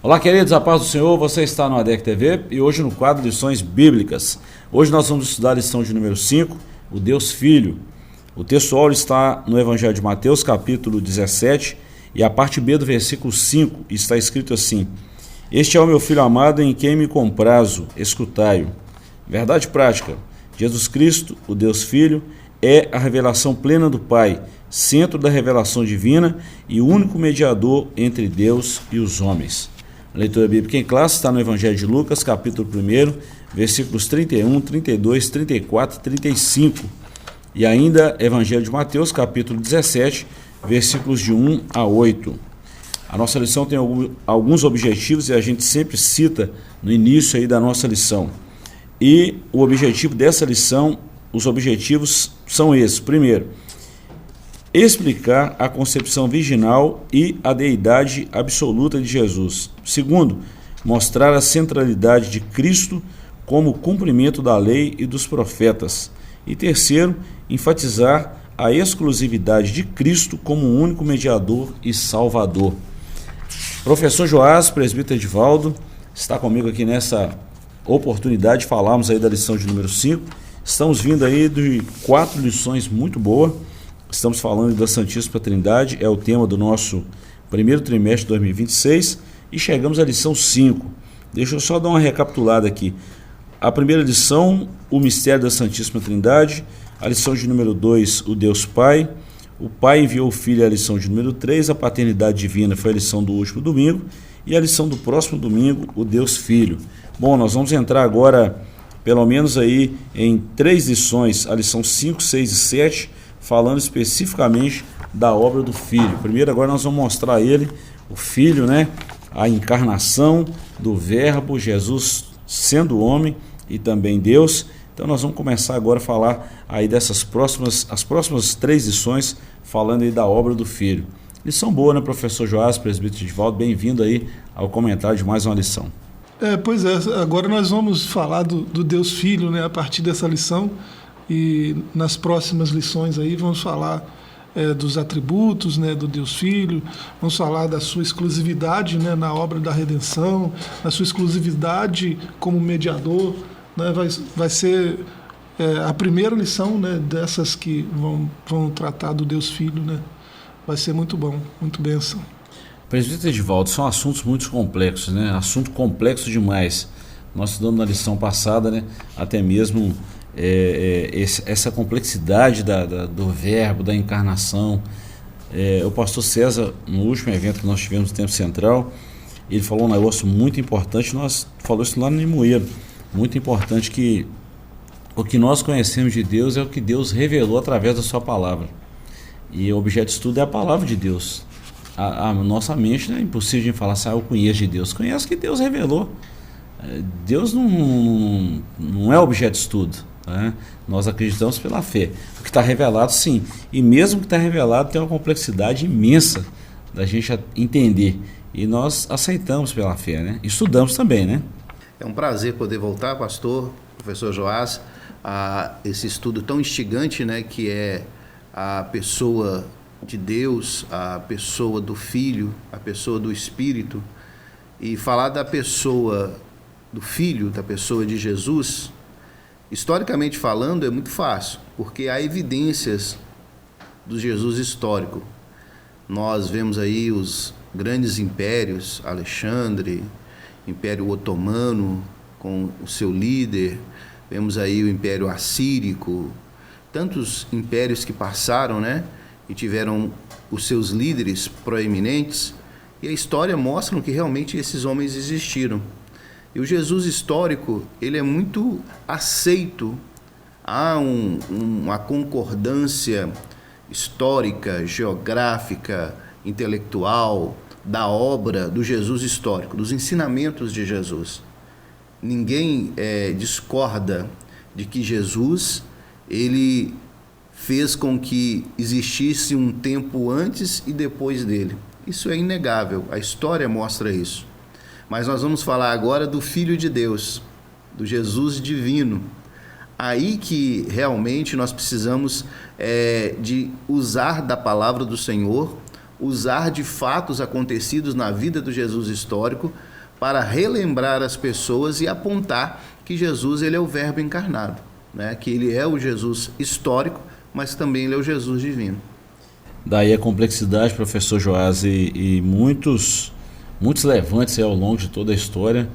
Olá, queridos, a paz do Senhor, você está no ADEC TV e hoje no quadro Lições Bíblicas. Hoje nós vamos estudar a lição de número 5, o Deus Filho. O texto áureo está no Evangelho de Mateus, capítulo 17, e a parte B do versículo 5 está escrito assim: Este é o meu Filho amado em quem me comprazo, escutai-o. Verdade prática: Jesus Cristo, o Deus Filho, é a revelação plena do Pai, centro da revelação divina e o único mediador entre Deus e os homens. A leitura bíblica em classe está no Evangelho de Lucas, capítulo 1, versículos 31, 32, 34 e 35. E ainda Evangelho de Mateus, capítulo 17, versículos de 1 a 8. A nossa lição tem alguns objetivos e a gente sempre cita no início aí da nossa lição. E o objetivo dessa lição, os objetivos são esses. Primeiro, explicar a concepção virginal e a deidade absoluta de Jesus. Segundo, mostrar a centralidade de Cristo como cumprimento da lei e dos profetas. E terceiro, enfatizar a exclusividade de Cristo como o único mediador e salvador. Professor Joás, presbítero Edivaldo, está comigo aqui nessa oportunidade de falarmos aí da lição de número 5. Estamos vindo aí de 4 lições muito boas. Estamos falando da Santíssima Trindade, é o tema do nosso primeiro trimestre de 2026 e chegamos à lição 5. Deixa eu só dar uma recapitulada aqui. A primeira lição, o mistério da Santíssima Trindade. A lição de número 2, o Deus Pai. O Pai enviou o Filho, a lição de número 3. A paternidade divina foi a lição do último domingo. E a lição do próximo domingo, o Deus Filho. Bom, nós vamos entrar agora, pelo menos aí, em 3 lições, a lição 5, 6 e 7, falando especificamente da obra do Filho. Primeiro, agora nós vamos mostrar ele, o Filho, né? A encarnação do Verbo, Jesus sendo homem e também Deus. Então nós vamos começar agora a falar aí as próximas 3 lições, falando aí da obra do Filho. Lição boa, né, professor Joás, presbítero Edivaldo? Bem-vindo aí ao comentário de mais uma lição. Pois é, agora nós vamos falar do Deus Filho, né, a partir dessa lição. E nas próximas lições aí vamos falar dos atributos, né, do Deus Filho, vamos falar da sua exclusividade, né, na obra da redenção, da sua exclusividade como mediador, né, vai ser a primeira lição, né, dessas que vão tratar do Deus Filho, né, vai ser muito bom, muito bênção. Presbítero Edivaldo, são assuntos muito complexos, né, assunto complexo demais. Nós estudamos na lição passada, né, até mesmo essa complexidade do verbo, da encarnação. O pastor César, no último evento que nós tivemos no Tempo Central, ele falou um negócio muito importante, nós falamos isso lá no Limoeiro, muito importante, que o que nós conhecemos de Deus é o que Deus revelou através da sua palavra. E o objeto de estudo é a palavra de Deus. A nossa mente, né, é impossível de falar assim, eu conheço de Deus. Conheço o que Deus revelou. Deus não é objeto de estudo. Né? Nós acreditamos pela fé. O que está revelado, sim. E mesmo o que está revelado tem uma complexidade imensa da gente entender. E nós aceitamos pela fé, né? Estudamos também, né? É um prazer poder voltar, pastor, professor Joás, a esse estudo tão instigante, né, que é a pessoa de Deus, a pessoa do Filho, a pessoa do Espírito. E falar da pessoa do Filho, da pessoa de Jesus, historicamente falando, é muito fácil, porque há evidências do Jesus histórico. Nós vemos aí os grandes impérios, Alexandre, Império Otomano, com o seu líder, vemos aí o Império Assírico, tantos impérios que passaram, né, e tiveram os seus líderes proeminentes, e a história mostra que realmente esses homens existiram. E o Jesus histórico, ele é muito aceito. Há uma concordância histórica, geográfica, intelectual da obra do Jesus histórico, dos ensinamentos de Jesus. Ninguém discorda de que Jesus, ele fez com que existisse um tempo antes e depois dele. Isso é inegável, a história mostra isso. Mas nós vamos falar agora do Filho de Deus, do Jesus divino. Aí que realmente nós precisamos de usar da palavra do Senhor usar de fatos acontecidos na vida do Jesus histórico para relembrar as pessoas e apontar que Jesus ele é o Verbo encarnado, né? Que ele é o Jesus histórico, mas também ele é o Jesus divino. Daí a complexidade, professor Joás, e muitos levantes ao longo de toda a história,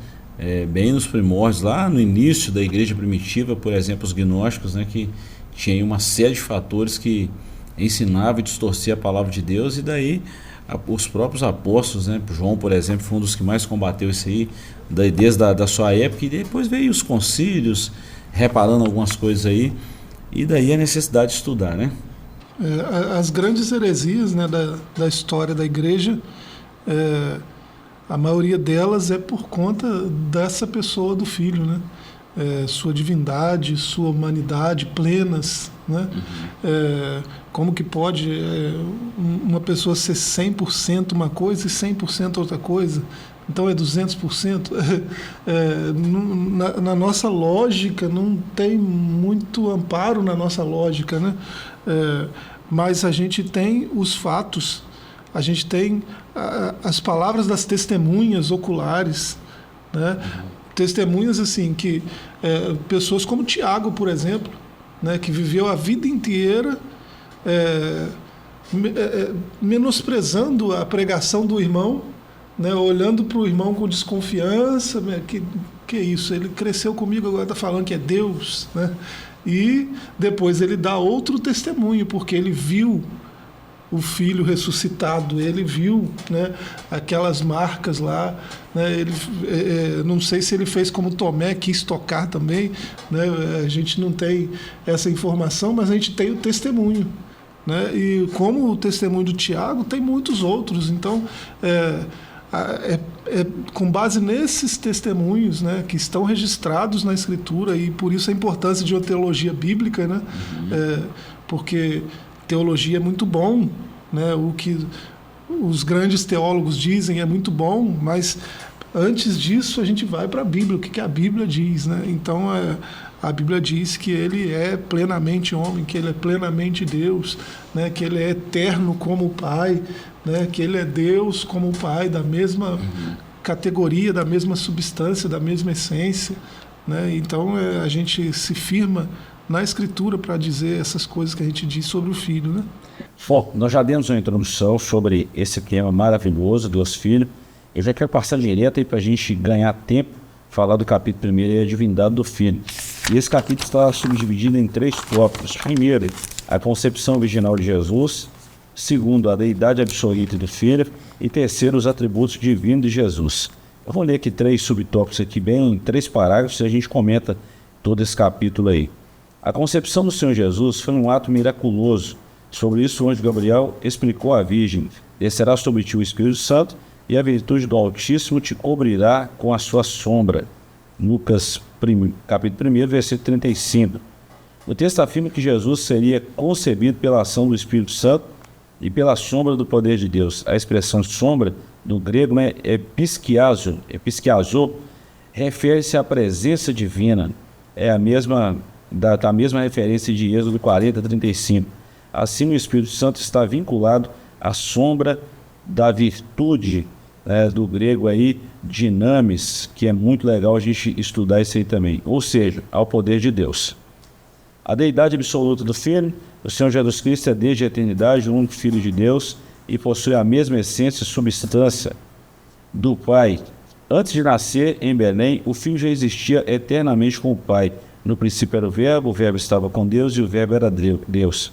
bem nos primórdios, lá no início da igreja primitiva, por exemplo, os gnósticos, né, que tinham uma série de fatores que ensinavam e distorciam a palavra de Deus, e daí os próprios apóstolos, né, João, por exemplo, foi um dos que mais combateu isso aí, desde a sua época, e depois veio os concílios, reparando algumas coisas aí, e daí a necessidade de estudar, né? As grandes heresias, né, da história da igreja, a maioria delas é por conta dessa pessoa do Filho, né? Sua divindade, sua humanidade plenas, né? Como que pode uma pessoa ser 100% uma coisa e 100% outra coisa? Então é 200%. Na nossa lógica, não tem muito amparo na nossa lógica, né? Mas a gente tem os fatos, a gente tem as palavras das testemunhas oculares, né? Testemunhas assim que pessoas como Tiago, por exemplo, né, que viveu a vida inteira menosprezando a pregação do irmão, né, olhando para o irmão com desconfiança, né, que é isso, ele cresceu comigo, agora está falando que é Deus, né? E depois ele dá outro testemunho, porque ele viu o Filho ressuscitado, ele viu, né, aquelas marcas lá, né, não sei se ele fez como Tomé, quis tocar também, né, a gente não tem essa informação, mas a gente tem o testemunho, né, e como o testemunho do Tiago, tem muitos outros, então com base nesses testemunhos, né, que estão registrados na Escritura, e por isso a importância de uma teologia bíblica, né, porque teologia é muito bom, né? O que os grandes teólogos dizem é muito bom, mas antes disso a gente vai para a Bíblia, o que a Bíblia diz, né? Então a Bíblia diz que ele é plenamente homem, que ele é plenamente Deus, né? Que ele é eterno como o Pai, né? Que ele é Deus como o Pai, da mesma categoria, da mesma substância, da mesma essência, né? Então a gente se firma na Escritura para dizer essas coisas que a gente diz sobre o Filho, né? Bom, nós já demos uma introdução sobre esse tema maravilhoso dos filhos. Eu já quero passar direto para a gente ganhar tempo, falar do capítulo 1 e a divindade do Filho. E esse capítulo está subdividido em 3 tópicos. Primeiro, a concepção original de Jesus. Segundo, a deidade absoluta do Filho. E terceiro, os atributos divinos de Jesus. Eu vou ler aqui 3 subtópicos aqui, bem, 3 parágrafos, e a gente comenta todo esse capítulo aí. A concepção do Senhor Jesus foi um ato miraculoso. Sobre isso, o anjo Gabriel explicou à Virgem: descerá sobre ti o Espírito Santo, e a virtude do Altíssimo te cobrirá com a sua sombra. Lucas capítulo 1, versículo 35. O texto afirma que Jesus seria concebido pela ação do Espírito Santo e pela sombra do poder de Deus. A expressão sombra, do grego, é episkiazo, refere-se à presença divina. É a mesma referência de Êxodo 40, 35. Assim, o Espírito Santo está vinculado à sombra da virtude, do grego aí, dinamis, que é muito legal a gente estudar isso aí também, ou seja, ao poder de Deus. A deidade absoluta do Filho, o Senhor Jesus Cristo é desde a eternidade o único Filho de Deus e possui a mesma essência e substância do Pai. Antes de nascer em Belém, o Filho já existia eternamente com o Pai. No princípio era o Verbo estava com Deus e o Verbo era Deus.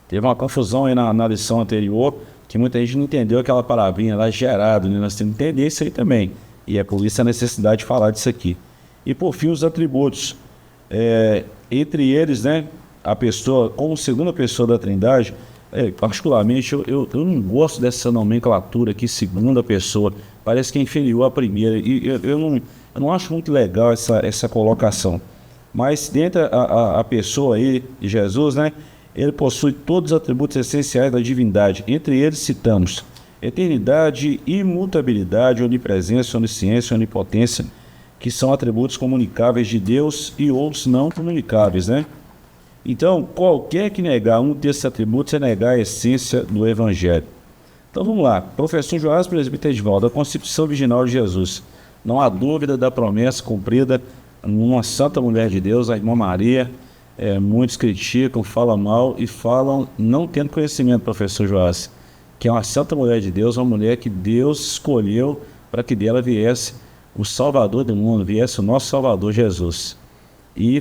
Teve uma confusão aí na lição anterior, que muita gente não entendeu aquela palavrinha lá, gerado, né? Nós temos que entender isso aí também. E é por isso a necessidade de falar disso aqui. E por fim, os atributos. Entre eles, né, a pessoa, como segunda pessoa da Trindade, particularmente, eu não gosto dessa nomenclatura aqui, segunda pessoa. Parece que é inferior à primeira. E eu não acho muito legal essa colocação. Mas dentro a pessoa aí de Jesus, né, ele possui todos os atributos essenciais da divindade. Entre eles citamos eternidade, imutabilidade, onipresença, onisciência, onipotência, que são atributos comunicáveis de Deus e outros não comunicáveis, né? Então, qualquer que negar um desses atributos é negar a essência do Evangelho. Então vamos lá. Professor Joás, presbítero Edivaldo, a concepção virginal de Jesus. Não há dúvida da promessa cumprida numa santa mulher de Deus, a irmã Maria. Muitos criticam, falam mal e falam não tendo conhecimento, professor Joás, que é uma santa mulher de Deus, uma mulher que Deus escolheu para que dela viesse o Salvador do mundo, viesse o nosso Salvador Jesus. E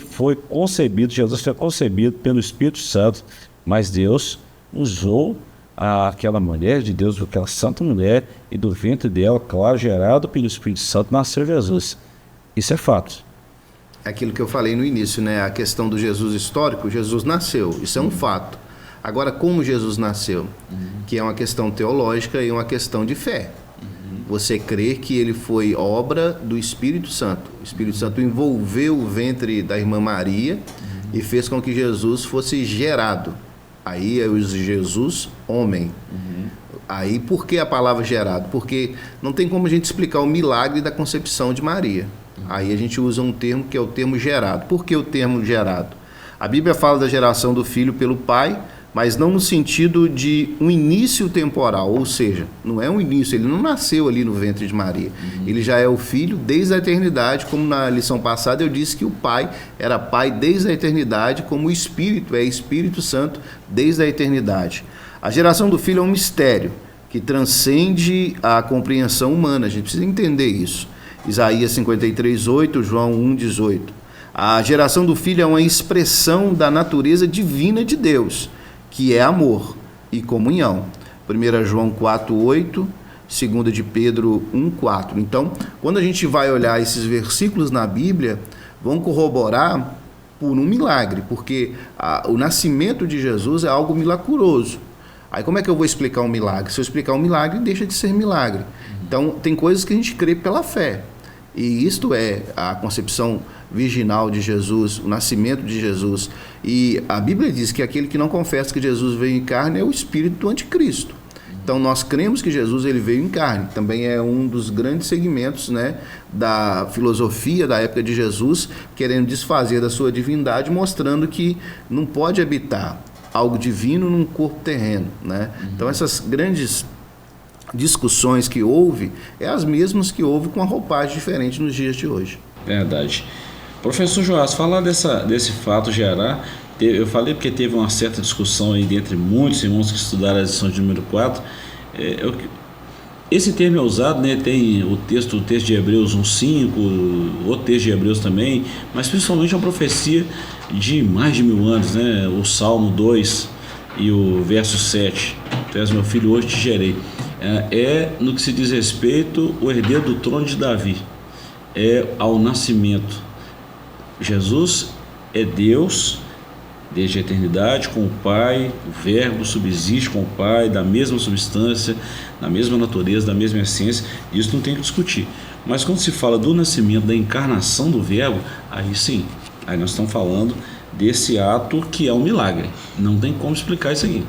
Jesus foi concebido pelo Espírito Santo, mas Deus usou aquela mulher de Deus, aquela santa mulher, e do ventre dela, claro, gerado pelo Espírito Santo, nasceu Jesus. Isso é fato. É aquilo que eu falei no início, né? A questão do Jesus histórico, Jesus nasceu, isso é um fato. Agora, como Jesus nasceu? Que é uma questão teológica e uma questão de fé. Você crê que ele foi obra do Espírito Santo. O Espírito Santo envolveu o ventre da irmã Maria e fez com que Jesus fosse gerado. Aí é o Jesus homem. Aí por que a palavra gerado? Porque não tem como a gente explicar o milagre da concepção de Maria. Aí a gente usa um termo que é o termo gerado. Por que o termo gerado? A Bíblia fala da geração do filho pelo pai, mas não no sentido de um início temporal, ou seja, não é um início, ele não nasceu ali no ventre de Maria. Ele já é o filho desde a eternidade, como na lição passada eu disse que o pai era pai desde a eternidade, como o Espírito é Espírito Santo desde a eternidade. A geração do filho é um mistério que transcende a compreensão humana, a gente precisa entender isso. Isaías 53:8, João 1:18. A geração do filho é uma expressão da natureza divina de Deus, que é amor e comunhão. 1 João 4:8, 2 de Pedro 1:4. Então, quando a gente vai olhar esses versículos na Bíblia, vão corroborar por um milagre, porque o nascimento de Jesus é algo milagroso. Aí como é que eu vou explicar um milagre? Se eu explicar um milagre, deixa de ser milagre. Então, tem coisas que a gente crê pela fé. E isto é a concepção virginal de Jesus, o nascimento de Jesus. E a Bíblia diz que aquele que não confessa que Jesus veio em carne é o espírito do anticristo. Então nós cremos que Jesus ele veio em carne. Também é um dos grandes segmentos, né, da filosofia da época de Jesus, querendo desfazer da sua divindade, mostrando que não pode habitar algo divino num corpo terreno, né? Então essas grandes discussões que houve é as mesmas que houve com a roupagem diferente nos dias de hoje. Verdade. Professor Joás, falar desse fato gerar, eu falei porque teve uma certa discussão aí dentre muitos irmãos que estudaram a lição de número 4. Esse termo é usado, né? Tem o texto de Hebreus 1:5, outro texto de Hebreus também, mas principalmente uma profecia de mais de 1000 anos, né? O Salmo 2 e o verso 7, tu és meu filho, hoje te gerei. No que se diz respeito o herdeiro do trono de Davi, ao nascimento. Jesus é Deus desde a eternidade com o Pai, o Verbo subsiste com o Pai, da mesma substância, da mesma natureza, da mesma essência, isso não tem que discutir. Mas quando se fala do nascimento, da encarnação do Verbo, aí sim, aí nós estamos falando desse ato que é um milagre, não tem como explicar isso aqui.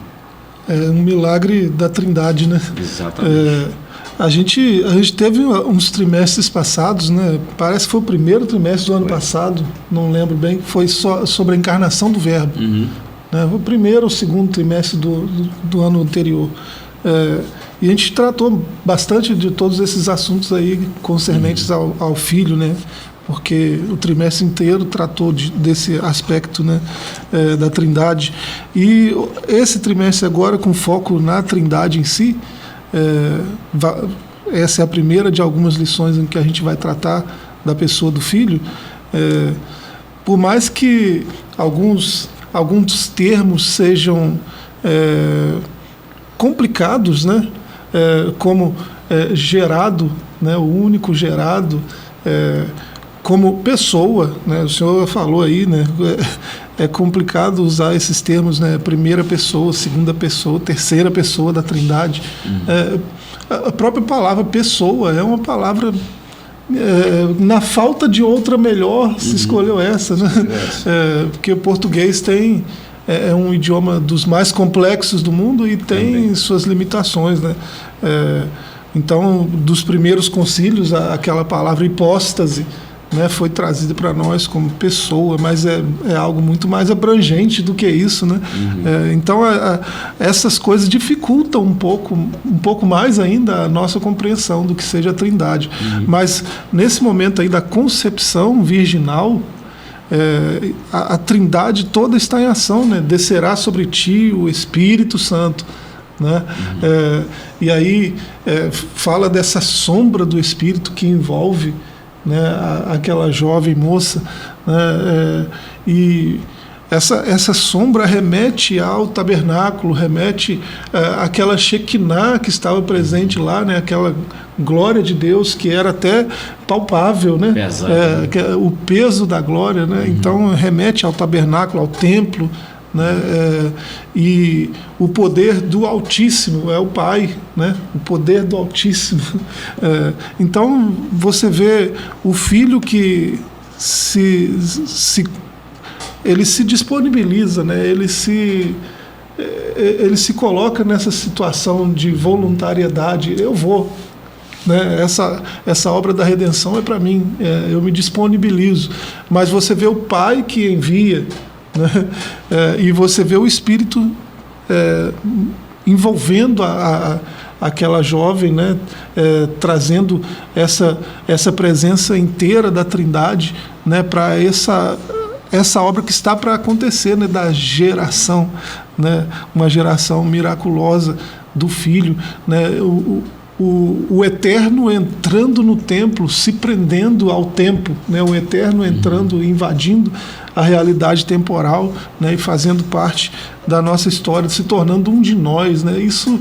É um milagre da Trindade, né? Exatamente. A gente teve uns trimestres passados, né? Parece que foi o primeiro trimestre do ano passado, não lembro bem, que foi só sobre a encarnação do Verbo. Né? O primeiro ou segundo trimestre do ano anterior. E a gente tratou bastante de todos esses assuntos aí concernentes ao Filho, né? Porque o trimestre inteiro tratou desse aspecto, né, da Trindade. E esse trimestre agora, com foco na Trindade em si, essa é a primeira de algumas lições em que a gente vai tratar da pessoa do Filho. Por mais que alguns termos sejam complicados, né, como gerado, né, o único gerado, como pessoa, né, o senhor falou aí, né, é complicado usar esses termos, né, primeira pessoa, segunda pessoa, terceira pessoa da Trindade. A própria palavra pessoa é uma palavra, na falta de outra melhor, se escolheu essa, né? Porque o português é um idioma dos mais complexos do mundo e tem também suas limitações, né? Então, dos primeiros concílios, aquela palavra hipóstase, né, foi trazida para nós como pessoa, mas é algo muito mais abrangente do que isso, né? Então essas coisas dificultam um pouco mais ainda a nossa compreensão do que seja a Trindade. Mas nesse momento aí da concepção virginal, a Trindade toda está em ação, né? Descerá sobre ti o Espírito Santo, né? E aí fala dessa sombra do Espírito que envolve, né, aquela jovem moça, né? E essa sombra remete ao tabernáculo, remete àquela Shekinah que estava presente lá, né? Aquela glória de Deus que era até palpável, né? O peso da glória, né? Então remete ao tabernáculo, ao templo, né? E o poder do Altíssimo é o Pai, né? O poder do Altíssimo. Então você vê o Filho que ele se disponibiliza, né? Ele se coloca nessa situação de voluntariedade. Eu vou, né? Essa obra da redenção é para mim, eu me disponibilizo. Mas você vê o Pai que envia, né? E você vê o Espírito envolvendo aquela jovem, né? Trazendo essa presença inteira da Trindade, né? Para essa obra que está para acontecer, né? Da geração, né? Uma geração miraculosa do Filho, né? O Eterno entrando no templo, se prendendo ao tempo, né? O Eterno entrando, invadindo a realidade temporal, né? E fazendo parte da nossa história, se tornando um de nós, né? Isso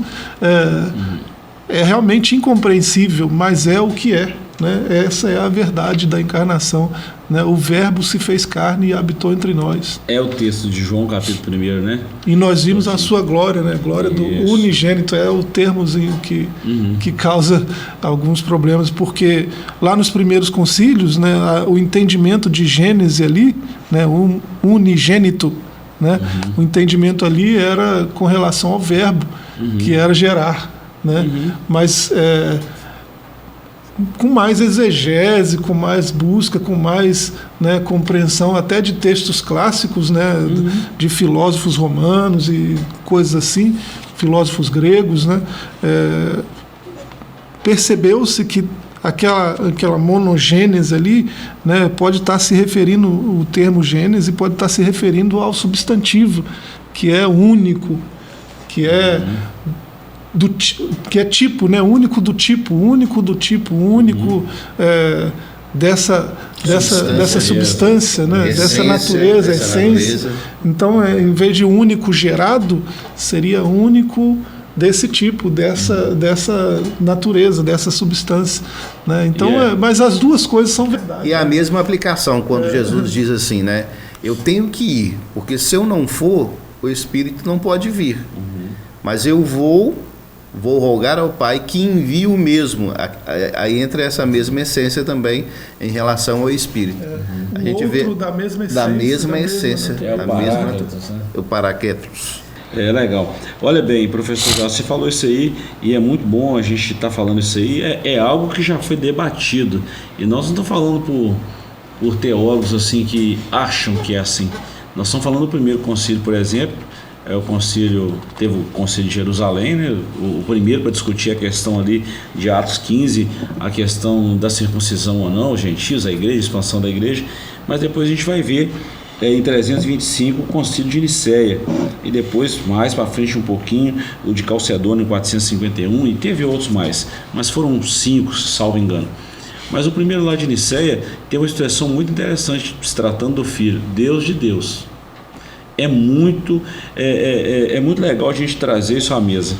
é realmente incompreensível, mas é o que é, né? Essa é a verdade da encarnação, né? O Verbo se fez carne e habitou entre nós. É o texto de João, capítulo 1, né? E nós vimos a sua glória, né? Glória do unigênito, é o termozinho que causa alguns problemas, porque lá nos primeiros concílios, né, o entendimento de Gênese ali, né, unigênito, né? O entendimento ali era com relação ao Verbo, que era gerar, né? Mas com mais exegese, com mais busca, com mais, né, compreensão até de textos clássicos, né, de filósofos romanos e coisas assim, filósofos gregos, né, percebeu-se que aquela monogênese ali, né, pode estar se referindo, o termo gênese pode estar se referindo ao substantivo, que é único, que é tipo, né? Único do tipo, único dessa substância, né? Dessa natureza, essência. Então, em vez de único gerado, seria único desse tipo, dessa natureza, dessa substância, né? Então, mas as duas coisas são verdade. E a mesma aplicação quando Jesus diz assim, né? Eu tenho que ir, porque se eu não for, o Espírito não pode vir. Mas eu vou rogar ao Pai que envie o mesmo. Aí entra essa mesma essência também em relação ao Espírito. A gente vê da mesma essência. O Paráclitos. É legal. Olha bem, professor, você falou isso aí e é muito bom a gente estar falando isso aí. É algo que já foi debatido. E nós não estamos falando por teólogos assim que acham que é assim. Nós estamos falando do primeiro concílio, por exemplo. Teve o Concílio de Jerusalém, né? O primeiro para discutir a questão ali de Atos 15, a questão da circuncisão ou não, os gentios, a igreja, a expansão da igreja, mas depois a gente vai ver em 325 o Concílio de Nicéia, e depois mais para frente um pouquinho o de Calcedônia em 451, e teve outros mais, mas foram 5, salvo engano. Mas o primeiro lá de Nicéia tem uma expressão muito interessante, se tratando do Filho, Deus de Deus. É muito legal a gente trazer isso à mesa.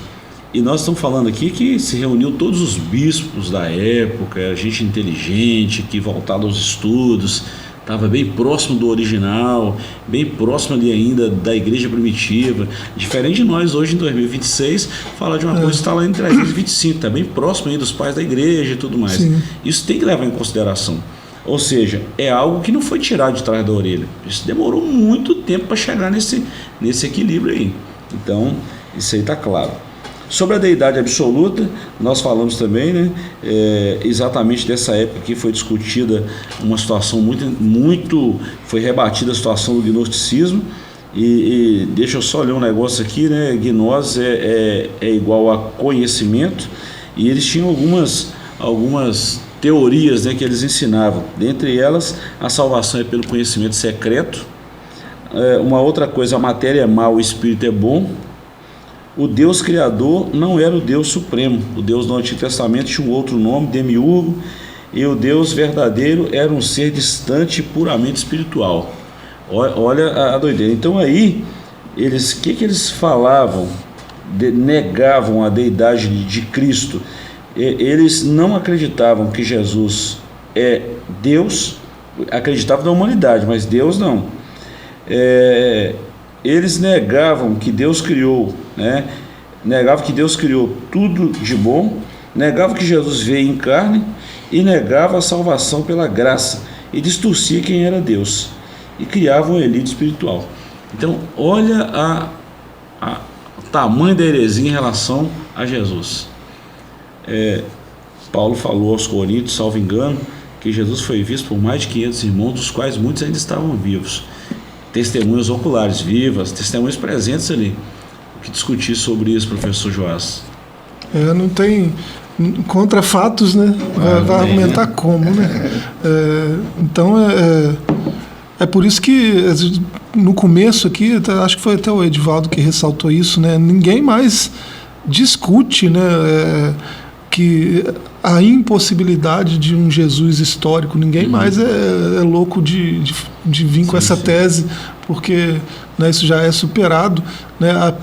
E nós estamos falando aqui que se reuniu todos os bispos da época, gente inteligente, que voltado aos estudos, estava bem próximo do original, bem próximo ali ainda da igreja primitiva. Diferente de nós hoje em 2026, falar de uma coisa que está lá em 325, está bem próximo aí dos pais da igreja e tudo mais. Sim. Isso tem que levar em consideração. Ou seja, é algo que não foi tirado de trás da orelha. Isso demorou muito tempo para chegar nesse equilíbrio aí. Então, isso aí está claro. Sobre a deidade absoluta, nós falamos também, né, exatamente dessa época que foi discutida uma situação foi rebatida a situação do gnosticismo, e deixa eu só ler um negócio aqui, né, gnose é igual a conhecimento, e eles tinham algumas teorias, né, que eles ensinavam, dentre elas a salvação é pelo conhecimento secreto, uma outra coisa, a matéria é má, o espírito é bom. O Deus Criador não era o Deus Supremo. O Deus do Antigo Testamento tinha um outro nome, Demiurgo, e o Deus verdadeiro era um ser distante e puramente espiritual. Olha a doideira. Então aí, o que eles falavam? Negavam a deidade de Cristo. Eles não acreditavam que Jesus é Deus, acreditavam na humanidade, mas Deus não. Eles negavam que Deus criou, né? Negavam que Deus criou tudo de bom, negavam que Jesus veio em carne e negavam a salvação pela graça e distorcia quem era Deus e criavam uma elite espiritual. Então, olha o tamanho da heresia em relação a Jesus. Paulo falou aos Coríntios, salvo engano, que Jesus foi visto por mais de 500 irmãos, dos quais muitos ainda estavam vivos. Testemunhas oculares vivas, testemunhas presentes ali. O que discutir sobre isso, professor Joás? Não tem contra fatos, né? Vai argumentar como, né? Então, é por isso que no começo aqui, acho que foi até o Edivaldo que ressaltou isso, né? Ninguém mais discute, né? Que a impossibilidade de um Jesus histórico, ninguém mais é louco de vir com essa tese, porque, né, isso já é superado, né? Há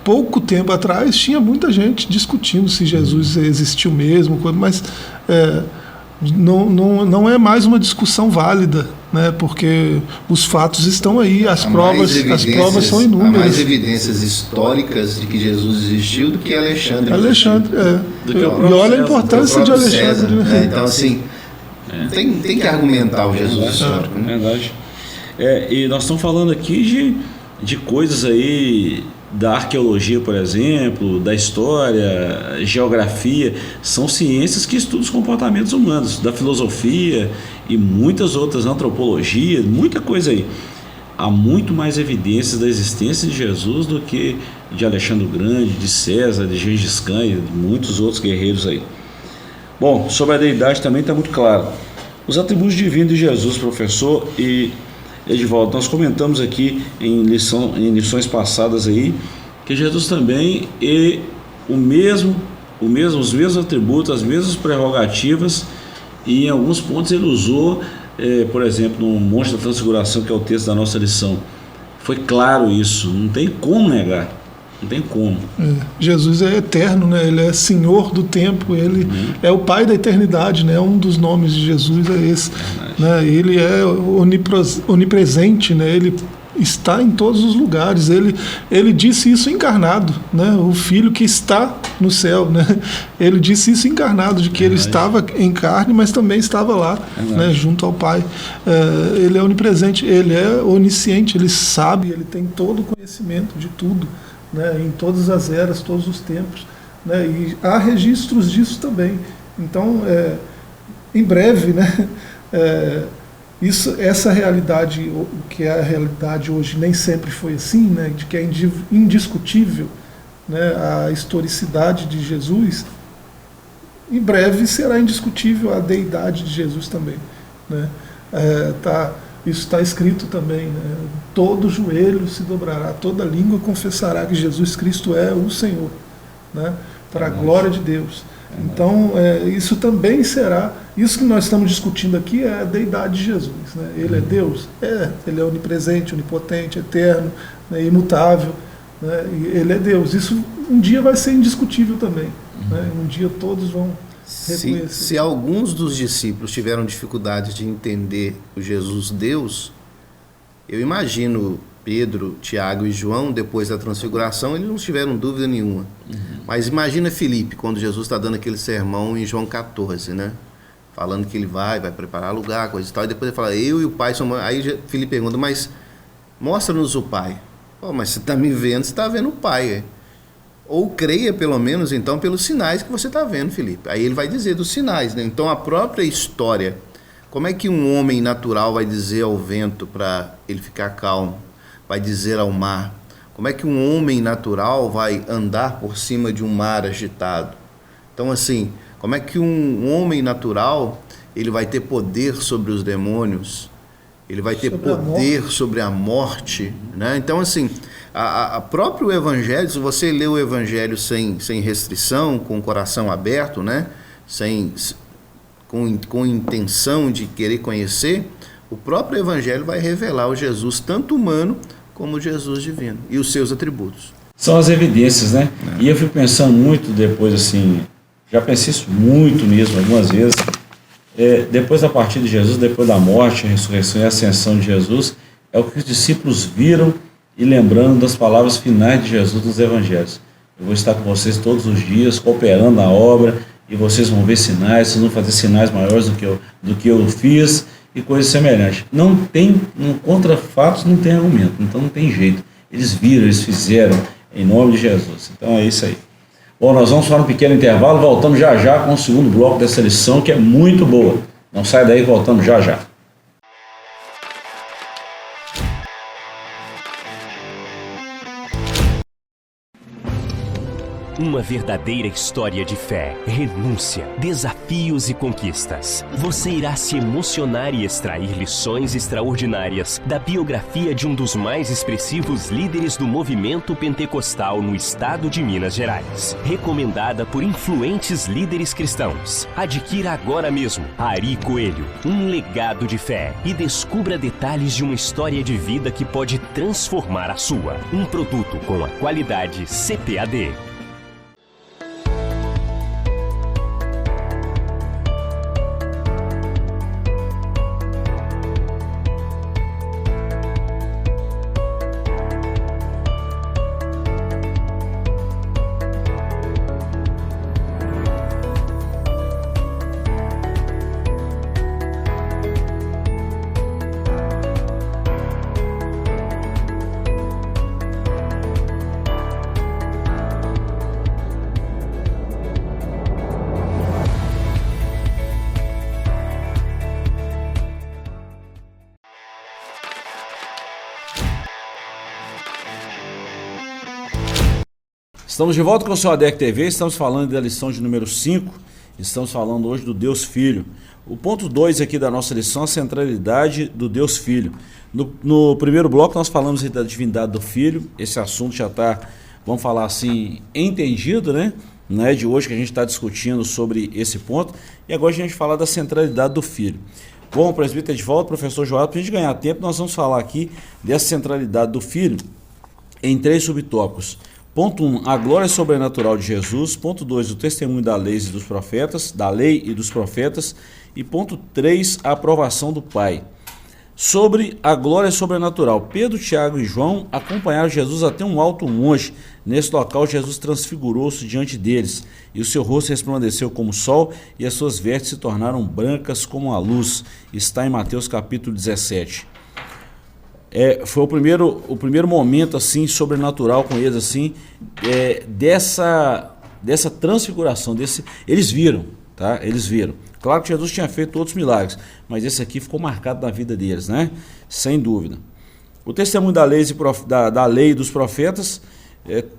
pouco tempo atrás tinha muita gente discutindo se Jesus existiu mesmo, mas não é mais uma discussão válida, né? Porque os fatos estão aí, as provas são inúmeras. Há mais evidências históricas de que Jesus existiu do que Alexandre. E olha a importância de Alexandre. Né? Então, assim, tem que argumentar o Jesus histórico. Né? Verdade. E nós estamos falando aqui de coisas aí da arqueologia, por exemplo, da história, geografia, são ciências que estudam os comportamentos humanos, da filosofia e muitas outras, antropologia, muita coisa aí. Há muito mais evidências da existência de Jesus do que de Alexandre o Grande, de César, de Gengis Khan e muitos outros guerreiros aí. Bom, sobre a deidade também está muito claro. Os atributos divinos de Jesus, professor, e Edivaldo, nós comentamos aqui em lições passadas aí que Jesus também os mesmos atributos, as mesmas prerrogativas, e em alguns pontos ele usou, por exemplo, no Monte da Transfiguração, que é o texto da nossa lição. Foi claro isso, não tem como negar. Não tem como. Jesus é eterno, né? Ele é Senhor do tempo, ele é o Pai da eternidade, né? Um dos nomes de Jesus é esse. Né? Ele é onipresente, né? Ele está em todos os lugares. Ele disse isso encarnado, né? O Filho que está no céu, né? Ele disse isso encarnado, de que ele estava em carne, mas também estava lá, né? Junto ao Pai. Ele é onipresente, ele é onisciente, ele sabe, ele tem todo o conhecimento de tudo. Né, em todas as eras, todos os tempos, né, e há registros disso também. Então, em breve, né, essa realidade, o que é a realidade hoje, nem sempre foi assim, né, de que é indiscutível, né, a historicidade de Jesus, em breve será indiscutível a deidade de Jesus também. Né, isso está escrito também, né? Todo joelho se dobrará, toda língua confessará que Jesus Cristo é o Senhor, né? Para a glória de Deus. Então, isso também será, isso que nós estamos discutindo aqui é a deidade de Jesus. Né? Ele é Deus? Ele é onipresente, onipotente, eterno, né? Imutável. Né? E ele é Deus. Isso um dia vai ser indiscutível também. Né? Um dia todos vão... Se alguns dos discípulos tiveram dificuldade de entender o Jesus Deus, eu imagino Pedro, Tiago e João, depois da transfiguração, eles não tiveram dúvida nenhuma. Mas imagina Filipe, quando Jesus está dando aquele sermão em João 14, né? Falando que ele vai preparar lugar, coisa e tal, e depois ele fala, eu e o Pai somos... Aí Filipe pergunta, mas mostra-nos o Pai. Mas você está me vendo, você está vendo o Pai. Ou creia, pelo menos, então, pelos sinais que você está vendo, Felipe. Aí ele vai dizer dos sinais, né? Então, a própria história, como é que um homem natural vai dizer ao vento para ele ficar calmo? Vai dizer ao mar? Como é que um homem natural vai andar por cima de um mar agitado? Então, assim, como é que um homem natural ele vai ter poder sobre os demônios? Ele vai ter poder sobre a morte, né? Então, assim, a próprio Evangelho, se você lê o Evangelho sem restrição, com o coração aberto, né? Com intenção de querer conhecer, o próprio Evangelho vai revelar o Jesus tanto humano como o Jesus divino e os seus atributos. São as evidências, né? E eu fico pensando muito depois, assim, já pensei isso muito mesmo, algumas vezes, depois da partida de Jesus, depois da morte, a ressurreição e a ascensão de Jesus, é o que os discípulos viram e lembrando das palavras finais de Jesus nos evangelhos. Eu vou estar com vocês todos os dias, cooperando na obra, e vocês vão ver sinais, vocês vão fazer sinais maiores do que eu fiz, e coisas semelhantes. Não tem, contra fatos não tem argumento, então não tem jeito. Eles viram, eles fizeram, em nome de Jesus. Então é isso aí. Bom, nós vamos para um pequeno intervalo, voltamos já já com o segundo bloco dessa lição, que é muito boa. Não sai daí, voltamos já já. Uma verdadeira história de fé, renúncia, desafios e conquistas. Você irá se emocionar e extrair lições extraordinárias da biografia de um dos mais expressivos líderes do movimento pentecostal no estado de Minas Gerais. Recomendada por influentes líderes cristãos. Adquira agora mesmo Ari Coelho, um legado de fé, e descubra detalhes de uma história de vida que pode transformar a sua. Um produto com a qualidade CPAD. Estamos de volta com o seu ADEC TV, estamos falando da lição de número 5, estamos falando hoje do Deus Filho. O ponto 2 aqui da nossa lição é a centralidade do Deus Filho. No primeiro bloco nós falamos da divindade do Filho, esse assunto já está, vamos falar assim, entendido, né? Não é de hoje que a gente está discutindo sobre esse ponto, e agora a gente vai falar da centralidade do Filho. Bom, presbítero de volta, professor Joás, para a gente ganhar tempo, nós vamos falar aqui dessa centralidade do Filho em 3 subtópicos. Ponto 1, a glória sobrenatural de Jesus. Ponto 2, o testemunho da lei e dos profetas. E ponto 3, a aprovação do Pai. Sobre a glória sobrenatural, Pedro, Tiago e João acompanharam Jesus até um alto monte. Nesse local, Jesus transfigurou-se diante deles, e o seu rosto resplandeceu como o sol, e as suas vestes se tornaram brancas como a luz. Está em Mateus capítulo 17. Foi o primeiro momento assim sobrenatural com eles, assim, dessa transfiguração, eles viram, tá? Eles viram. Claro que Jesus tinha feito outros milagres, mas esse aqui ficou marcado na vida deles, né? Sem dúvida. O testemunho da lei e dos profetas,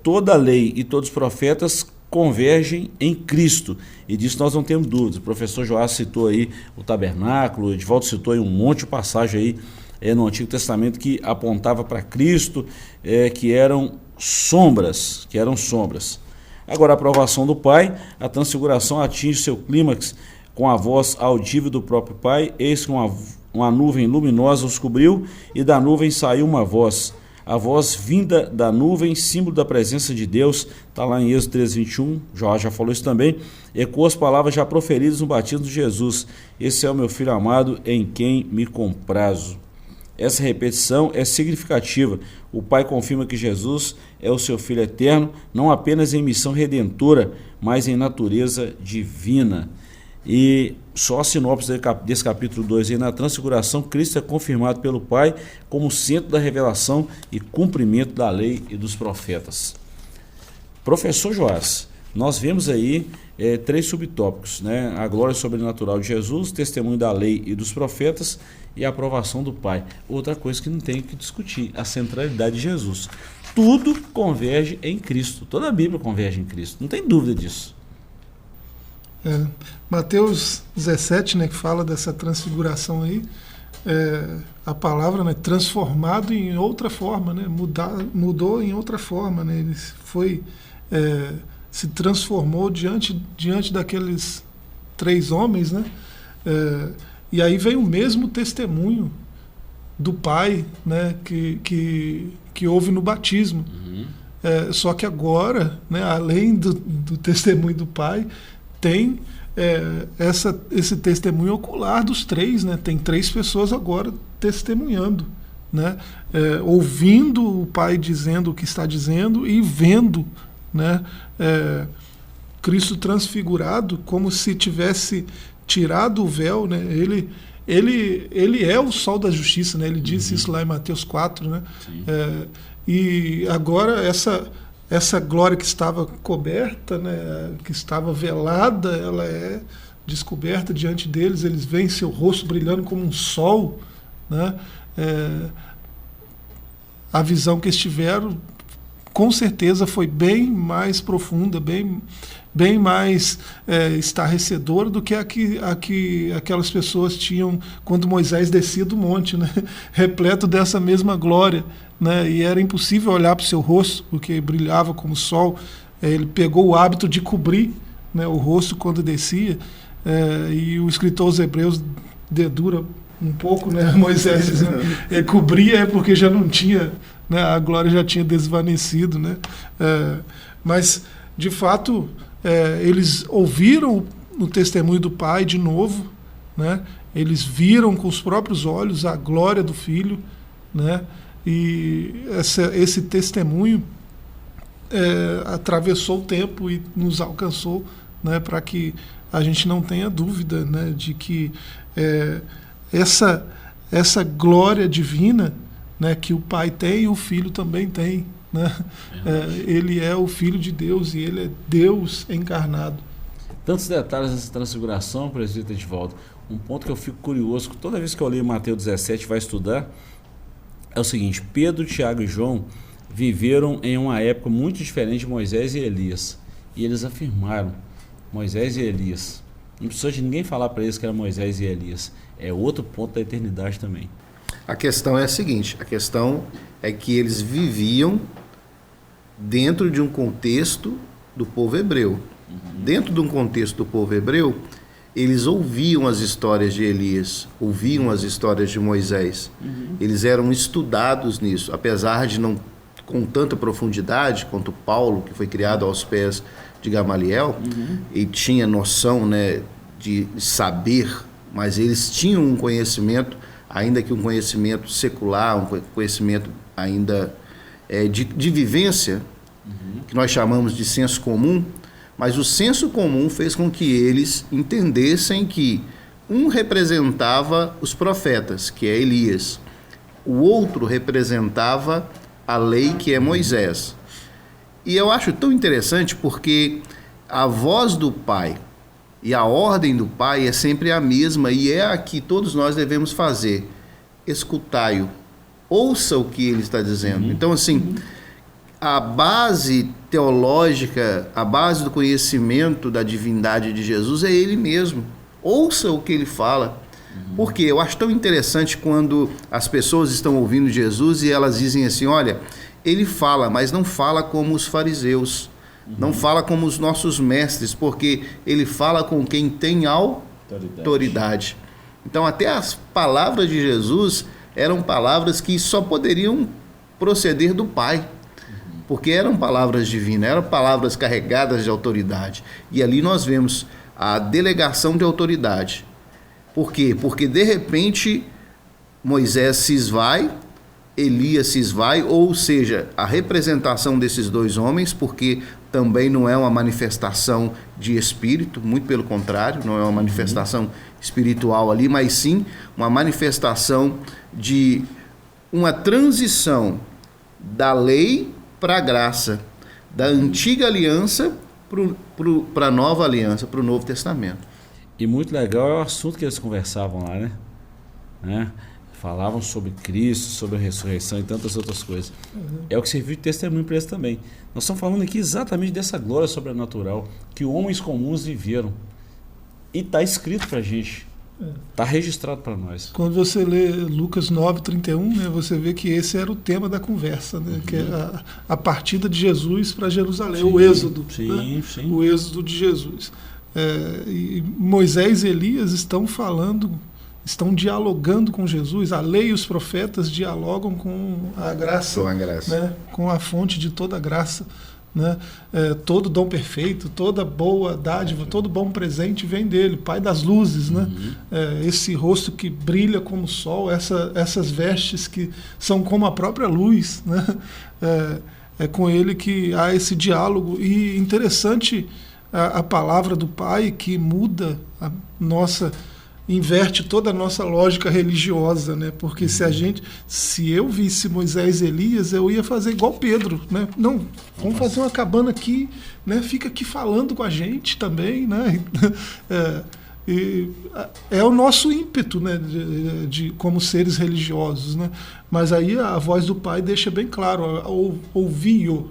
toda a lei e todos os profetas convergem em Cristo, e disso nós não temos dúvidas. O professor Joás citou aí o tabernáculo, o Edivaldo citou aí um monte de passagem aí no Antigo Testamento que apontava para Cristo, que eram sombras. Agora, a aprovação do Pai, a transfiguração atinge seu clímax com a voz audível do próprio Pai. Eis que uma nuvem luminosa os cobriu, e da nuvem saiu uma voz. A voz vinda da nuvem, símbolo da presença de Deus, está lá em Êxodo 3:21, já falou isso também, ecoou as palavras já proferidas no batismo de Jesus: esse é o meu Filho amado, em quem me comprazo. Essa repetição é significativa. O Pai confirma que Jesus é o seu Filho eterno, não apenas em missão redentora, mas em natureza divina. E só a sinopse desse capítulo 2 aí, na transfiguração, Cristo é confirmado pelo Pai como centro da revelação e cumprimento da lei e dos profetas. Professor Joás, nós vemos aí 3 subtópicos, né? A glória sobrenatural de Jesus, testemunho da lei e dos profetas e a aprovação do Pai. Outra coisa que não tem que discutir, a centralidade de Jesus. Tudo converge em Cristo, toda a Bíblia converge em Cristo, não tem dúvida disso. Mateus 17, né, que fala dessa transfiguração aí, a palavra, né, transformado em outra forma, né, mudou em outra forma, né, ele se transformou diante daqueles 3 homens, né, e aí veio o mesmo testemunho do Pai, né, que houve no batismo. Só que agora, né, além do testemunho do Pai, tem esse testemunho ocular dos 3, né? Tem 3 pessoas agora testemunhando, né? Ouvindo o Pai dizendo o que está dizendo e vendo, né? Cristo transfigurado, como se tivesse tirado o véu, né? Ele é o sol da justiça, né? Ele disse isso lá em Mateus 4, né? E agora essa glória que estava coberta, né, que estava velada, ela é descoberta diante deles, eles veem seu rosto brilhando como um sol, né? A visão que eles tiveram, com certeza, foi bem mais profunda, bem mais estarrecedora do que aquelas pessoas tinham quando Moisés descia do monte, né? Repleto dessa mesma glória, né? E era impossível olhar para o seu rosto, porque brilhava como o sol. Ele pegou o hábito de cobrir, né, o rosto quando descia, e o escritor aos Hebreus dedura um pouco, né, Moisés dizendo, cobria porque já não tinha, né, a glória já tinha desvanecido, né? Mas, de fato, eles ouviram o testemunho do Pai de novo, né? Eles viram com os próprios olhos a glória do Filho, né? E esse testemunho atravessou o tempo e nos alcançou, né, para que a gente não tenha dúvida, né, de que essa glória divina, né, que o Pai tem e o Filho também tem, né? Ele é o Filho de Deus e ele é Deus encarnado. Tantos detalhes nessa transfiguração, presbítero Edivaldo. Um ponto que eu fico curioso, que toda vez que eu leio Mateus 17 vai estudar, é o seguinte: Pedro, Tiago e João viveram em uma época muito diferente de Moisés e Elias. E eles afirmaram, Moisés e Elias. Não precisa de ninguém falar para eles que era Moisés e Elias. É outro ponto da eternidade também. A questão é a seguinte, a questão é que eles viviam dentro de um contexto do povo hebreu. Dentro de um contexto do povo hebreu, eles ouviam as histórias de Elias, ouviam as histórias de Moisés. Eles eram estudados nisso, apesar de não com tanta profundidade quanto Paulo, que foi criado aos pés de Gamaliel, e tinha noção, né, de saber, mas eles tinham um conhecimento, ainda que um conhecimento secular, um conhecimento ainda de vivência, que nós chamamos de senso comum, mas o senso comum fez com que eles entendessem que um representava os profetas, que é Elias, o outro representava a lei, que é Moisés. E eu acho tão interessante porque a voz do Pai e a ordem do Pai é sempre a mesma e é a que todos nós devemos fazer. Escutai-o, ouça o que ele está dizendo. Então, assim, a base teológica, a base do conhecimento da divindade de Jesus é ele mesmo. Ouça o que ele fala. Porque eu acho tão interessante quando as pessoas estão ouvindo Jesus e elas dizem assim, olha, ele fala, mas não fala como os fariseus, não fala como os nossos mestres, porque ele fala com quem tem autoridade. Então até as palavras de Jesus eram palavras que só poderiam proceder do Pai, porque eram palavras divinas, eram palavras carregadas de autoridade. E ali nós vemos a delegação de autoridade. Por quê? Porque de repente Moisés se esvai, Elias se esvai, ou seja, a representação desses dois homens, porque também não é uma manifestação de espírito, muito pelo contrário, não é uma manifestação espiritual ali, mas sim uma manifestação de uma transição da lei para a graça, da antiga aliança para a nova aliança, para o Novo Testamento. E muito legal é o assunto que eles conversavam lá, né? Falavam sobre Cristo, sobre a ressurreição e tantas outras coisas. É o que serviu de testemunho para eles também. Nós estamos falando aqui exatamente dessa glória sobrenatural que homens comuns viveram. E está escrito para a gente. Está registrado para nós. Quando você lê Lucas 9:31, né, você vê que esse era o tema da conversa, né, que é a partida de Jesus para Jerusalém, o êxodo. Sim. O êxodo de Jesus. E Moisés e Elias estão dialogando com Jesus. A lei e os profetas dialogam com a graça, né, com a fonte de toda a graça. Né? Todo dom perfeito, toda boa dádiva, todo bom presente vem dele, Pai das luzes, né? Esse rosto que brilha como o sol, essas vestes que são como a própria luz, né? É com ele que há esse diálogo. E interessante a palavra do Pai que muda inverte toda a nossa lógica religiosa, né? Porque se eu visse Moisés e Elias, eu ia fazer igual Pedro, né? Não, vamos fazer uma cabana aqui, né? Fica aqui falando com a gente também, né? É o nosso ímpeto, né? De como seres religiosos, né? Mas aí a voz do Pai deixa bem claro, ouvi-o,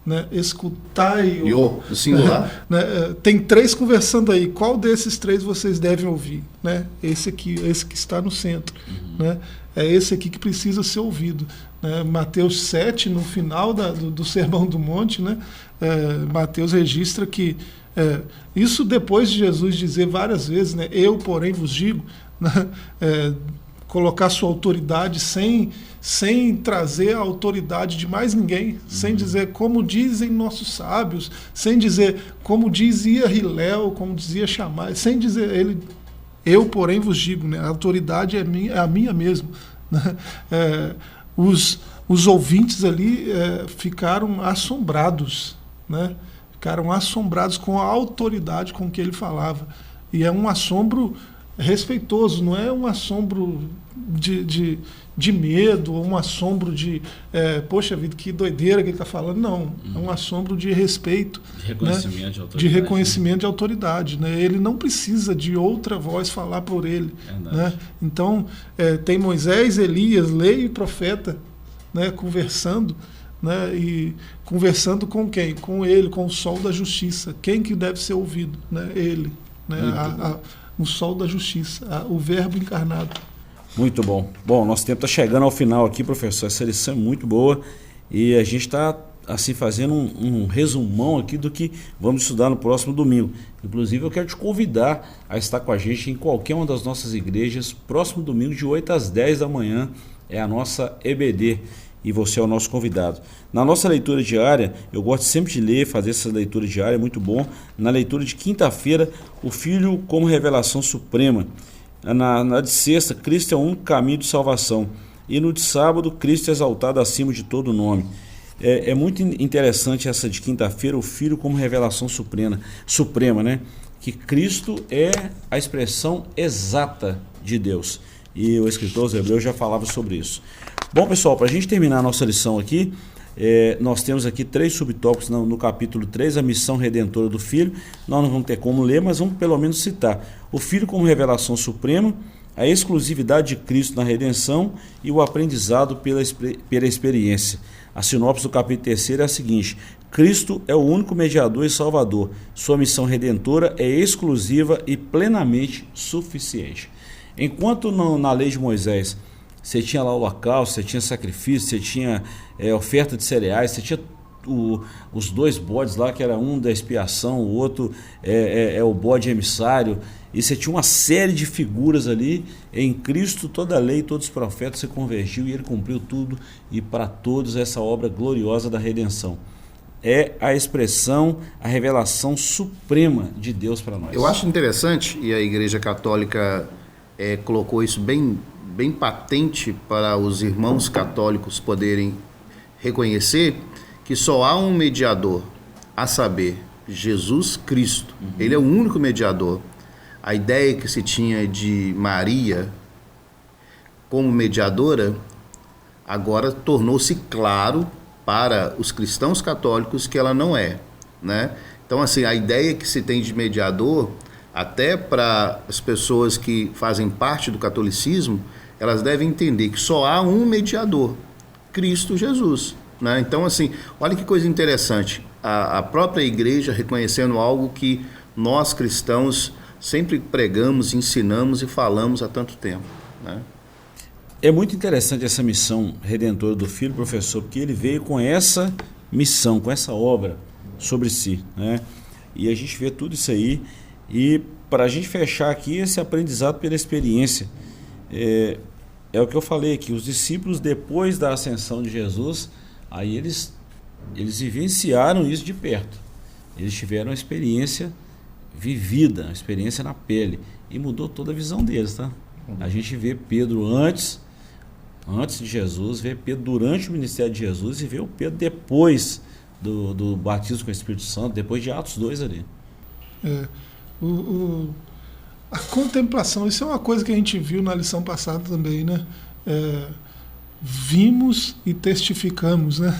né? Escutai-o, singular. Né? Tem 3 conversando aí. Qual desses 3 vocês devem ouvir? Né? Esse aqui, esse que está no centro. Né? É esse aqui que precisa ser ouvido. Né? Mateus 7, no final do Sermão do Monte, né? Mateus registra que isso depois de Jesus dizer várias vezes, né? Eu, porém, vos digo, né? Colocar sua autoridade sem trazer a autoridade de mais ninguém, sem dizer como dizem nossos sábios, sem dizer como dizia Hilel, como dizia Shammai, sem dizer ele, eu porém vos digo, né? A autoridade é a minha mesmo. Né? Os ouvintes ali ficaram assombrados, né? Ficaram assombrados com a autoridade com que ele falava. E é um assombro respeitoso, não é um assombro de medo, ou um assombro poxa vida, que doideira que ele está falando. Não, é um assombro de respeito, de reconhecimento, né? De autoridade, de reconhecimento, né? De autoridade, né? Ele não precisa de outra voz falar por ele, né? Então tem Moisés, Elias, lei e profeta, né? Conversando, né? E conversando com quem? Com ele, com o sol da justiça. Quem que deve ser ouvido? Né? Ele, né? O sol da justiça, o verbo encarnado. Muito bom. Bom, nosso tempo está chegando ao final aqui, professor. Essa lição é muito boa e a gente está assim fazendo um resumão aqui do que vamos estudar no próximo domingo. Inclusive eu quero te convidar a estar com a gente em qualquer uma das nossas igrejas. Próximo domingo de 8 às 10 da manhã é a nossa EBD e você é o nosso convidado. Na nossa leitura diária, eu gosto sempre de ler, fazer essa leitura diária, é muito bom. Na leitura de quinta-feira, o Filho como revelação suprema. Na de sexta, Cristo é o único caminho de salvação. E no de sábado, Cristo é exaltado acima de todo nome. É muito interessante essa de quinta-feira, o Filho como revelação suprema, né? Que Cristo é a expressão exata de Deus. E o escritor aos Hebreus já falava sobre isso. Bom, pessoal, para a gente terminar a nossa lição aqui, nós temos aqui 3 subtópicos no capítulo 3, a missão redentora do Filho. Nós não vamos ter como ler, mas vamos pelo menos citar. O Filho como revelação suprema, a exclusividade de Cristo na redenção e o aprendizado pela experiência. A sinopse do capítulo 3 é a seguinte: Cristo é o único mediador e salvador. Sua missão redentora é exclusiva e plenamente suficiente. Enquanto na lei de Moisés você tinha lá o holocausto, você tinha sacrifício, você tinha oferta de cereais, você tinha os 2 bodes lá, que era um da expiação, o outro é o bode emissário, e você tinha uma série de figuras ali. Em Cristo toda a lei, todos os profetas se convergiu e ele cumpriu tudo, e para todos essa obra gloriosa da redenção. É a expressão, a revelação suprema de Deus para nós. Eu acho interessante, e a Igreja Católica colocou isso bem patente para os irmãos católicos poderem reconhecer, que só há um mediador, a saber, Jesus Cristo. Ele é o único mediador. A ideia que se tinha de Maria como mediadora, agora tornou-se claro para os cristãos católicos que ela não é, né? Então, assim, a ideia que se tem de mediador, até para as pessoas que fazem parte do catolicismo, elas devem entender que só há um mediador, Cristo Jesus, né? Então, assim, olha que coisa interessante, a própria igreja reconhecendo algo que nós cristãos sempre pregamos, ensinamos e falamos há tanto tempo, né? É muito interessante essa missão redentora do Filho, professor, porque ele veio com essa missão, com essa obra sobre si, né? E a gente vê tudo isso aí, e para a gente fechar aqui esse aprendizado pela experiência, é o que eu falei aqui, os discípulos depois da ascensão de Jesus, aí eles vivenciaram isso de perto, eles tiveram uma experiência vivida, uma experiência na pele, e mudou toda a visão deles, tá? A gente vê Pedro antes de Jesus, vê Pedro durante o ministério de Jesus e vê o Pedro depois do batismo com o Espírito Santo, depois de Atos 2 ali. A contemplação, isso é uma coisa que a gente viu na lição passada também, né? Vimos e testificamos, né?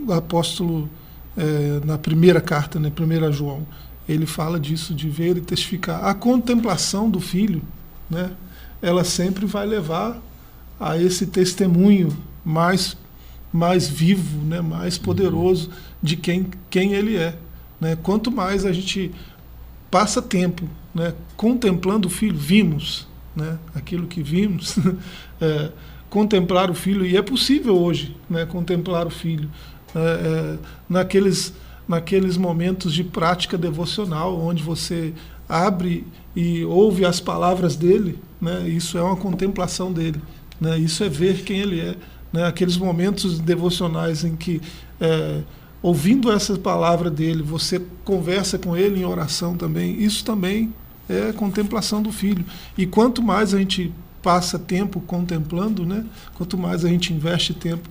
O apóstolo, na primeira carta, né, 1 João, ele fala disso, de ver e testificar. A contemplação do Filho, né, ela sempre vai levar a esse testemunho mais vivo, né, mais poderoso de quem ele é, né? Quanto mais a gente passa tempo, né, contemplando o Filho, vimos, né, aquilo que vimos, contemplar o Filho, e é possível hoje, né, contemplar o Filho naqueles momentos de prática devocional, onde você abre e ouve as palavras dele, né? Isso é uma contemplação dele, né? Isso é ver quem ele é, né? Aqueles momentos devocionais em que, ouvindo essa palavra dele, você conversa com ele em oração também, isso também é contemplação do Filho. E quanto mais a gente passa tempo contemplando, né? Quanto mais a gente investe tempo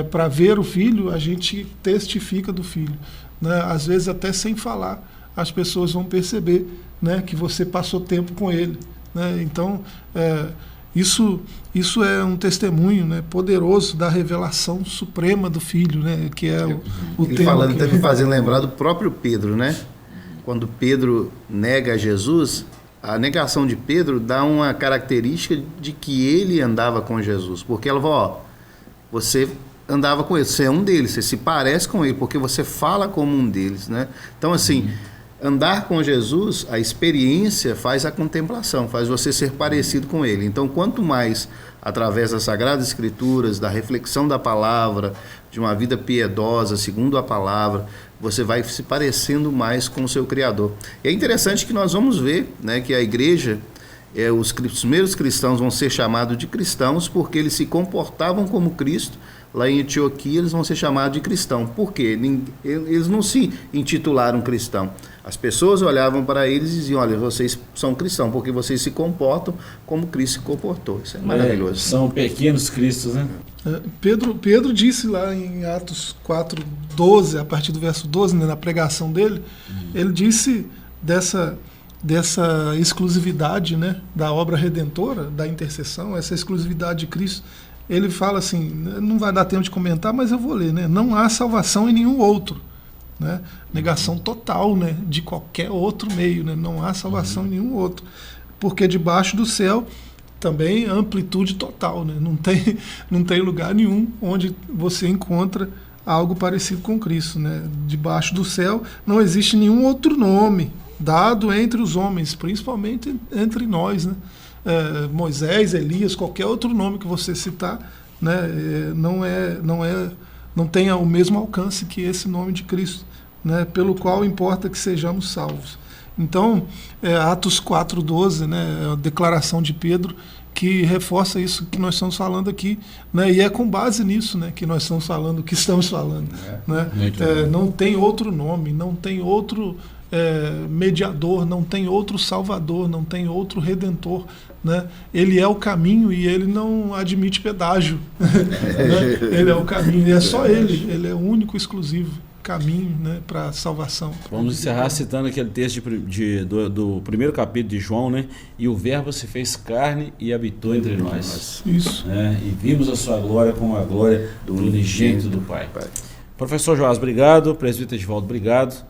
para ver o Filho, a gente testifica do Filho, né? Às vezes até sem falar, as pessoas vão perceber, né, que você passou tempo com ele, né? Então, isso é um testemunho, né, poderoso da revelação suprema do Filho, né, que é o tema. Falando, até me fazendo lembrar do próprio Pedro, né? Quando Pedro nega Jesus, a negação de Pedro dá uma característica de que ele andava com Jesus, porque ela falou, você andava com ele, você é um deles, você se parece com ele, porque você fala como um deles, né? Então, assim, andar com Jesus, a experiência faz a contemplação, faz você ser parecido com ele. Então, quanto mais, através das Sagradas Escrituras, da reflexão da palavra, de uma vida piedosa, segundo a palavra, você vai se parecendo mais com o seu Criador. E é interessante que nós vamos ver, né, que a igreja, os primeiros cristãos vão ser chamados de cristãos porque eles se comportavam como Cristo. Lá em Antioquia eles vão ser chamados de cristão. Por quê? Eles não se intitularam cristão. As pessoas olhavam para eles e diziam, olha, vocês são cristãos, porque vocês se comportam como Cristo se comportou. Isso é maravilhoso. São pequenos cristos, né? Pedro disse lá em Atos 4:12, a partir do verso 12, né, na pregação dele, ele disse dessa exclusividade, né, da obra redentora, da intercessão, essa exclusividade de Cristo. Ele fala assim, não vai dar tempo de comentar, mas eu vou ler, né? Não há salvação em nenhum outro, né? Negação total, né, de qualquer outro meio, né? Não há salvação em nenhum outro, porque debaixo do céu também amplitude total, né? Não tem lugar nenhum onde você encontra algo parecido com Cristo, né? Debaixo do céu não existe nenhum outro nome dado entre os homens, principalmente entre nós, né? Moisés, Elias, qualquer outro nome que você citar, né, não tem o mesmo alcance que esse nome de Cristo, né, pelo qual importa que sejamos salvos. Então, Atos 4:12, né, a declaração de Pedro, que reforça isso que nós estamos falando aqui, né, e é com base nisso, né, que nós estamos falando o que estamos falando. Né? Não tem outro nome, não tem outro mediador, não tem outro salvador, não tem outro redentor, né? Ele é o caminho e ele não admite pedágio. Né? Ele é o caminho, e é só ele é o único exclusivo, caminho, né, para a salvação. Vamos encerrar citando aquele texto do primeiro capítulo de João, né? E o Verbo se fez carne e habitou entre nós. Isso. Né? E vimos a sua glória como a glória do unigênito do Pai. Professor Joás, obrigado. Presbítero Edivaldo, obrigado.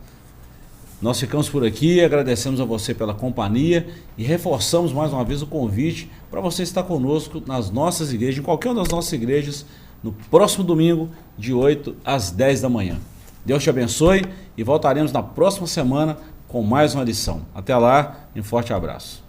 Nós ficamos por aqui, agradecemos a você pela companhia e reforçamos mais uma vez o convite para você estar conosco nas nossas igrejas, em qualquer uma das nossas igrejas, no próximo domingo, de 8 às 10 da manhã. Deus te abençoe e voltaremos na próxima semana com mais uma lição. Até lá, um forte abraço.